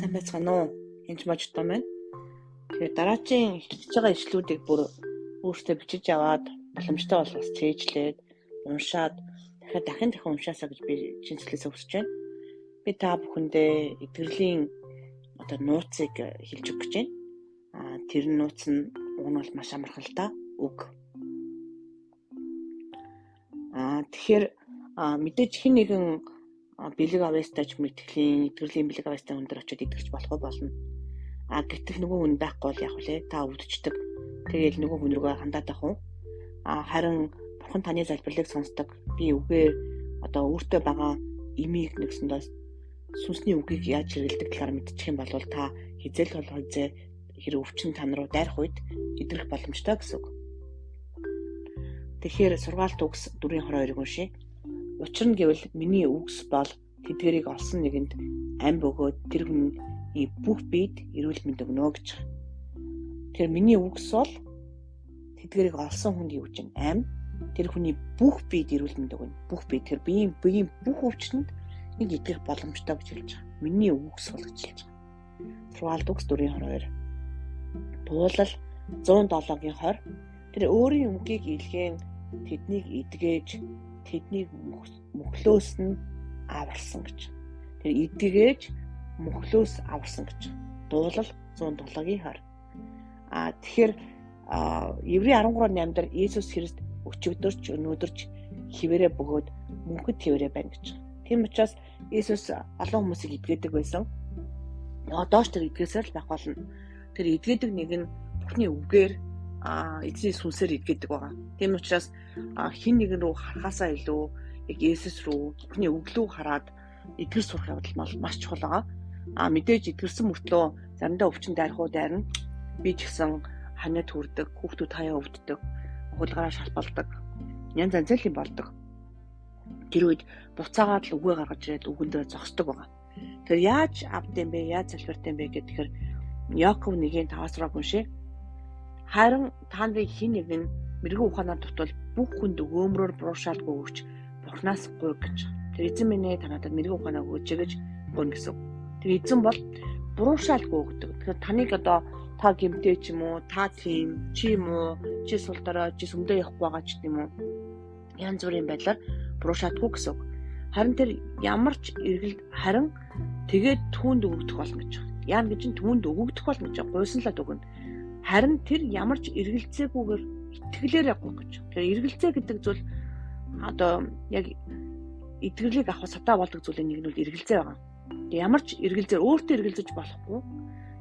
Сайн байцгаана уу? Энд маж том байна. Тэгээд дараачийн эхэлж байгаа ишлүүдийг бүр өөртөө бичиж аваад боломжтой бол бас цээжлээд уншаад дахин уншаасаа гэж би чинслээсээ хүсэж байна. Би та бүхэндээ эдгэрлийн нууцыг хэлж өгөх гэж байна. Тэр нууц нь уг нь бол маш амархан л та. Үг. Тэгэхээр мэдээж хэн нэгэн бэлэг авьяастайч мэтгэлийн эдгэрлийн бэлэг авьяастай хүн дээр очиод эдгэрч болох болно. Гэтэл нөгөө хүн байхгүй бол яг үлээ та өвдчихдөг. Тэгээл нөгөө хүн рүүгээ хандаад байх уу? Харин бурхан таны залбирлыг сонсдог. Би үгээр өөртөө байгаа имийг нэгсэндээ сүнсний үгийг яаж хэрэгэлдэг талаар мэдчих юм бол та хизээл хизээ хэрэг өвчин тань руу дайрах үед эдрэх боломжтой гэсэн үг. Тэгэхээр сургаалт үгс 4:22-ыг уншия. Учир нь гэвэл миний үгс бол тэдгэрийг олсон нэгэнд ам бөгөөд тэр хүний бүх биед эрүүл мэнд өгнө гэж. Тэр миний үгс бол тэдгэрийг олсон хүнд юу гэж ам тэр хүний бүх биед эрүүл мэнд өгнө. Бүх бие тэр биеийн бүх өвчтөнд нэг итгэх боломжтой гэж хэлж байгаа. Миний үгс бол гэж хэлж байгаа. Сургаалт үгс 4:22. Туулал 107-20 тэр өөрийн үгийг илгээн тэднийг эдгээж тэднийг мөхлөөс нь аварсан гэж. Тэр эдгэж мөхлөөс аварсан гэж. Дуулал 107-20. Тэгэхээр Еврей 13:8 дээр Иесус Христ өчигдөрч өнөөдөрч хിവэрэ бөгөөд мөнхөд хിവэрэ байна гэж. Тийм учраас Иесус олон хүмүүсийг эдгэдэг байсан. Доош тэр эдгээсээр л байх болно. Тэр эдгэдэг нэг нь Бурхны үгээр эзний сүнсээр эдгэдэг байгаа. Тийм учраас хин нэгэн рүү харахаасаа илүү яг Иесус рүү Бурхны өглөө хараад эдгэр сурах явдал маш чухал байгаа. Мэдээж эдгэрсэн мөртлөө заримдаа өвчин дайрахуу дайрна. Би ч гэсэн ханаа төрдөг, хүүхдүүд хаяа өвддөг, хулгаараа шалбалдаг. Янз янзын болдог. Тэр үед буцаагаад л үгээ гаргаж ирээд үгэн дээр зогсдог байгаа. Тэр яаж авдсан бэ? Яаж залбирсан бэ гэхээр Яков 1:5-6 уншия. Харин та нарын хин нэг нь мэрэгэн ухаанаар дутвал бүх хүнд өгөөмрөөр буруушаалгүй өгч Бурханаас гуй гэж. Тэр эзэн минь та надад мэрэгэн ухаанаа өгөөч гэж гуйна гэсэн. Тэр эзэн бол буруушаалгүй өгдөг. Тэгэхээр таныг та гэмтэй ч юм уу, та тийм чи юм уу, чи сул дараа чи сүмдээ явахгүй байгаа ч юм уу. Янз бүрийн байдлаар буруушаалгүй гэсэн. Харин тэр ямар ч харин тэгээд түүнд өгөгдөх болно гэж. Яа гэж түүнд өгөгдөх болно гэж гуйсан л өгнө. Харин тэр ямар ч эргэлзээгүйгээр итгэлээрээ гуйх гэж. Тэр эргэлзээ гэдэг зүйл яг эдгэрлийг авах сатаа болдог зүйлийн нэг нь бол эргэлзээ байгаа. Ямар ч эргэлзээр өөртөө эргэлзэж болохгүй.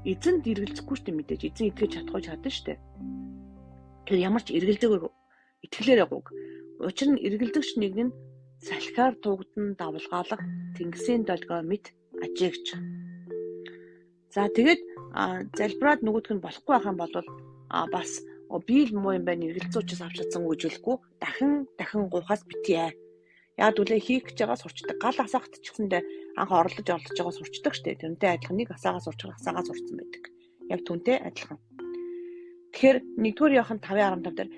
Эзэнд эргэлзэхгүй ч мэдээж эзэн эдгэж чадахгүй чадна шүү дээ. Тэр ямар ч эргэлзээгүй итгэлээрээ гуйг. Учир нь эргэлзэгч нэг нь салхиар тугдан давлгаалах тэнгисийн долгио мэт ажиг гэж. За тэгээд залбираад нөгөөх нь болохгүй байх юм бол бас би л муу юм байна эргэлзүүчээс авч чадсан үгжүүлэхгүй дахин гуйхаас битгий. Яг үлээ хийх гэж байгаа сурчдаг. Гал асаагт ч гэсэндээ анх оролдож байгаа сурчдаг штэ. Тэрнтэй адилхан нэг асаагаа сурчих асаагаа сурцсан байдаг. Яг түүнтэй адилхан. Тэгэхээр 1-р Иохан 5:15 дээр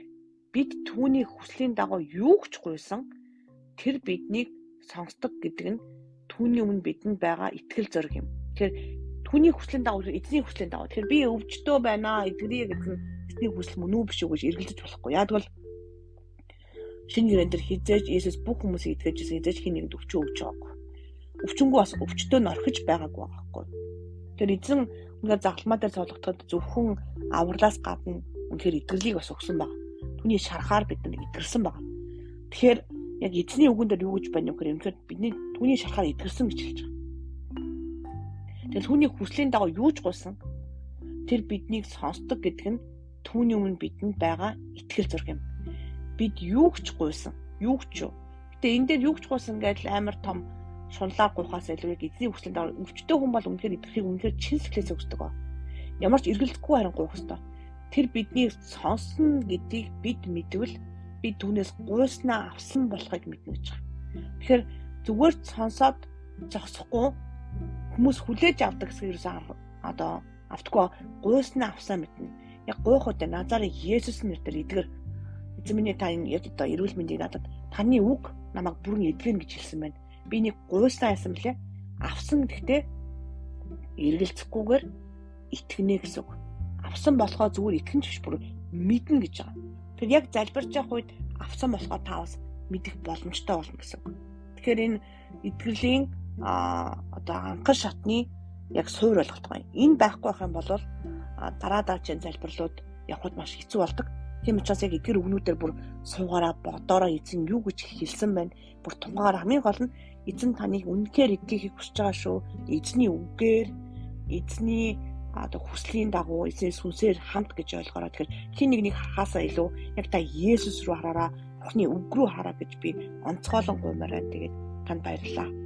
бид түүний хүслийн дагуу юу ч гуйсан тэр биднийг сонсдог гэдэг нь түүний өмнө бидэнд байгаа итгэл зориг юм. Тэгэхээр түүний хүслийн дагуу эзний хүслийн дагуу. Тэгэхээр би өвчтөө байна эдгэрье гэсэн эзний хүсэл мөн үү биш үү гэж эргэлдэж болохгүй. Яг бол шинэ гэрэн дээр хизээж Иесус бүх хүмүүсийг эдгэж хизээж хин нэгэнд өвчин өгч байгаагүй. Өвчнгөө бас өвчтөө нь орхиж байгаагүй байхгүй. Тэр эзэн үнээр загламаа дээр цологдоход зөвхөн авралаас гадна үнээр эдгэрлийг бас өгсөн баг. Түүний шарахаар бид нар эдгэрсэн баг. Тэгэхээр яг эзний үгэн дээр юу гэж байна вэ гэхээр бидний түүний шарахаар эдгэрсэн гэж хэлж байгаа. Тэгэхээр түүний хүслийн дагуу юу ч гуйсан тэр биднийг сонсдог гэдэг нь түүний өмнө бидэнд байгаа итгэл зураг юм. Бид юу ч гуйсан, юу ч юу. Гэтэ энэ дээр юу ч гуйсан гэдэл амар том шунлаар гуйхаас илүү эзний хүслийн дагуу өвчтөе хүн бол үнэхээр эдгэрхийг үнэхээр чин сэтгэлээс өгдөг ба. Ямар ч эргэлзэхгүй харин гуйх ёстой. Тэр биднийг сонсно гэдгийг бид мэдвэл бид түүнээс гуйснаа авсан болохыг мэднэ гэж байна. Тэгэхээр зүгээр сонсоод зогсохгүй хүмүүс хүлээж авдаг гэсэн ерөөсөө автахгүй гуйснаа авсан мэднэ. Яг гуйхууд Назарын Есүс нэрээр эдгэр эзэн минь та энэ эрүүл мэндийг надад таны үг намайг бүрэн эдгэн гэж хэлсэн байна. Би нэг гуйснаа яасан блэ? Авсан гэхдээ эргэлзэхгүйгээр итгэнэ гэсэн үг. Авсан болохоо зүгээр итгэн ч биш бүр мэднэ гэж байгаа. Тэгэхээр яг залбирч явах үед авсан болохоо та бас мэдэх боломжтой болно гэсэн үг. Тэгэхээр энэ итгэлийн одоо анхан шатны яг суур болгох байгаа. Энэ байхгүй байх юм бол дараа дараагийн залбирлууд явахд маш хэцүү болдог. Тийм учраас яг эдгээр үгнүүдээр бүр суугаараа бодоороо эзэн юу гэж хэлсэн байна. Бүр тунгаараа хамгийн гол нь эзэн таныг үнэхээр итгэхийг хүсэж байгаа шүү. Эзний үгээр, эзний одоо хүслийн дагуу эзний сүнсээр хамт гэж ойлгоороо. Тэгэхээр хин нэг харахаасаа илүү яг та Есүс рүү хараараа, Бурхны үг рүү хараа гэж би онцгойлон гуймаар байна. Тэгээд танд баярлалаа.